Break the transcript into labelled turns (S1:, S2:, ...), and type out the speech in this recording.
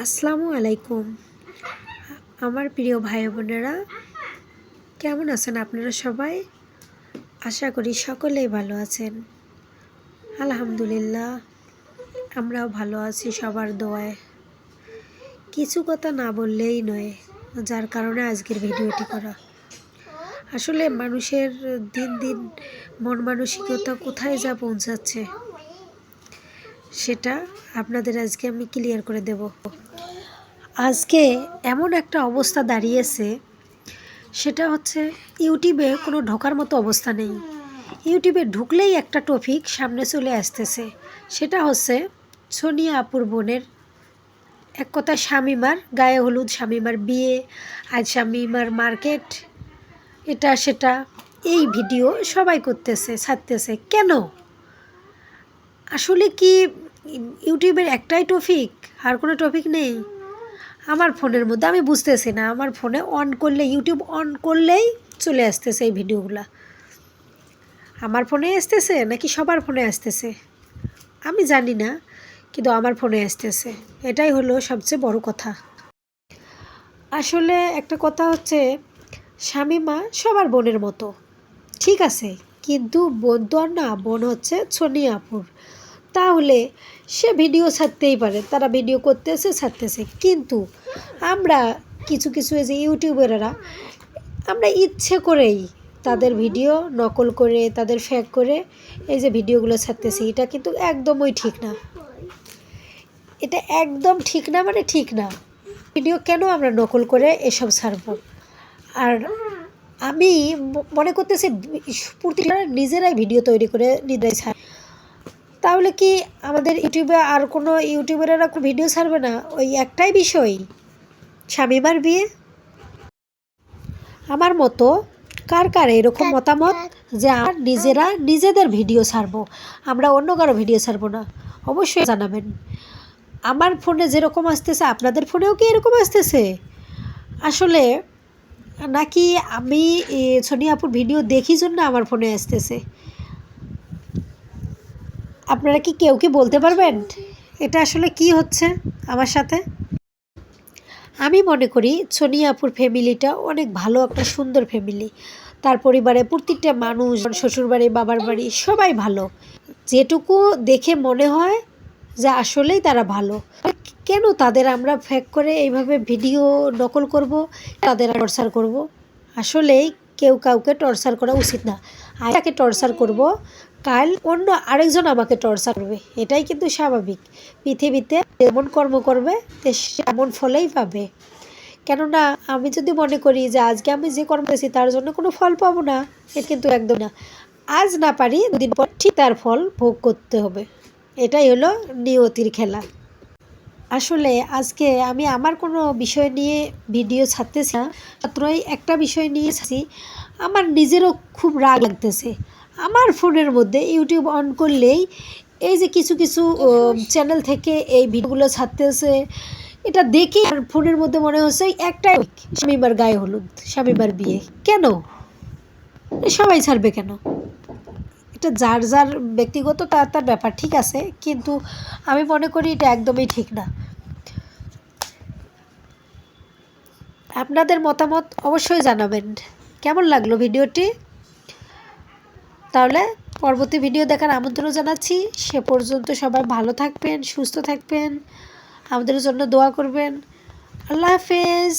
S1: আসসালামু আলাইকুম। আমার প্রিয় ভাই বোনেরা, কেমন আছেন আপনারা সবাই? আশা করি সকলেই ভালো আছেন। আলহামদুলিল্লাহ, আমরাও ভালো আছি সবার দোয়ায়। কিছু কথা না বললেই নয়, যার কারণে আজকের ভিডিওটি করা। আসলে মানুষের দিন দিন মন মানসিকতা কোথায় যা পৌঁছাচ্ছে, সেটা আপনাদের আজকে আমি ক্লিয়ার করে দেব। আজকে এমন একটা অবস্থা দাঁড়িয়েছে, সেটা হচ্ছে ইউটিউবে কোনো ঢোকার মতো অবস্থা নেই। ইউটিউবে ঢুকলেই একটা টপিক সামনে চলে আসতেছে, সেটা হচ্ছে সোনিয়া আপুর বোনের, এক কথা শামিমার গায়ে হলুদ, শামিমার বিয়ে, আজ শামিমার মার্কেট, এটা সেটা, এই ভিডিও সবাই করতেছে, ছাড়তেছে। কেন? আসলে কি ইউটিউবের একটাই টপিক, আর কোনো টপিক নেই? আমার ফোনের মধ্যে আমি বুঝতেছি না, আমার ফোনে অন করলে, ইউটিউব অন করলেই চলে আসতেছে এই ভিডিওগুলো। আমার ফোনে আসতেছে নাকি সবার ফোনে আসতেছে আমি জানি না, কিন্তু আমার ফোনে আসতেছে। এটাই হলো সবচেয়ে বড় কথা। আসলে একটা কথা হচ্ছে, শামিমা সবার বোনের মতো, ঠিক আছে, কিন্তু বোন তো আর না, বোন হচ্ছে সোনিয়া আপুর। তাহলে সে ভিডিও ছাড়তেই পারে, তারা ভিডিও করতেছে, ছাড়তেছে। কিন্তু আমরা কিছু কিছু এই যে ইউটিউবাররা, আমরা ইচ্ছে করেই তাদের ভিডিও নকল করে, তাদের ফেক করে এই যে ভিডিওগুলো ছাড়তেছি, এটা কিন্তু একদমই ঠিক না। এটা একদম ঠিক না, মানে ঠিক না। ভিডিও কেন আমরা নকল করে এসব ছাড়বো? আর আমি মনে করতেছি প্রতিটা নিজেরাই ভিডিও তৈরি করে নিজেরাই ছাড়। তাহলে কি আমাদের ইউটিউবে আর কোনো ইউটিউবাররা ভিডিও ছাড়বে না? ওই একটাই বিষয়, শামিমার বিয়ে। আমার মতো কার কার এরকম মতামত যে আর নিজেরা নিজেদের ভিডিও ছাড়বো, আমরা অন্য কারো ভিডিও ছাড়বো না? অবশ্যই জানাবেন। আমার ফোনে যেরকম আসতেছে আপনাদের ফোনেও কি এরকম আসতেছে? আসলে নাকি আমি সোনিয়া আপুর ভিডিও দেখি জন্য আমার ফোনে আসতেছে? আপনারা কি কেউ কি বলতে পারবেন এটা আসলে কি হচ্ছে আমার সাথে? আমি মনে করি সোনিয়া আপুর ফ্যামিলিটা অনেক ভালো, একটা সুন্দর ফ্যামিলি। তার পরিবারে প্রত্যেকটা মানুষ, শ্বশুরবাড়ি, বাবার বাড়ি, সবাই ভালো। যেটুকু দেখে মনে হয় যে আসলেই তারা ভালো। কেন তাদের আমরা ফেক করে এইভাবে ভিডিও নকল করব, তাদের টর্চার করব? আসলেই কেউ কাউকে টর্চার করা উচিত না। আজ তাকে টর্চার করব, কাল অন্য আরেকজন আমাকে টর্চার করবে। এটাই কিন্তু স্বাভাবিক। পৃথিবীতে যেমন কর্ম করবে তেমন ফলেই পাবে। কেননা আমি যদি মনে করি যে আজকে আমি যে কর্ম করেছি তার জন্য কোনো ফল পাবো না, এটা কিন্তু একদম না। আজ না পারি, দুদিন পর ঠিক তার ফল ভোগ করতে হবে। এটাই হলো নিয়তির খেলা। আসলে আজকে আমি আমার কোনো বিষয় নিয়ে ভিডিও ছাড়তেছি না, মাত্রই একটা বিষয় নিয়ে ছাড়ছি। আমার নিজেরও খুব রাগ লাগতেছে। আমার ফোনের মধ্যে ইউটিউব অন করলেই এই যে কিছু কিছু চ্যানেল থেকে এই ভিডিওগুলো ছাড়তেছে, এটা দেখে আর ফোনের মধ্যে মনে হচ্ছে একটাই, শামিমার গায়ে হলুদ, শামিমার বিয়ে। কেন সবাই ছাড়বে কেন? এটা যার যার ব্যক্তিগত, তার তার ব্যাপার, ঠিক আছে, কিন্তু আমি মনে করি এটা একদমই ঠিক না। আপনাদের মতামত অবশ্যই জানাবেন। কেমন লাগলো ভিডিওটি? তাহলে পরবর্তী ভিডিও দেখার আমন্ত্রণ জানাচ্ছি। সে পর্যন্ত সবাই ভালো থাকবেন, সুস্থ থাকবেন, আমাদের জন্য দোয়া করবেন। আল্লাহ হাফেজ।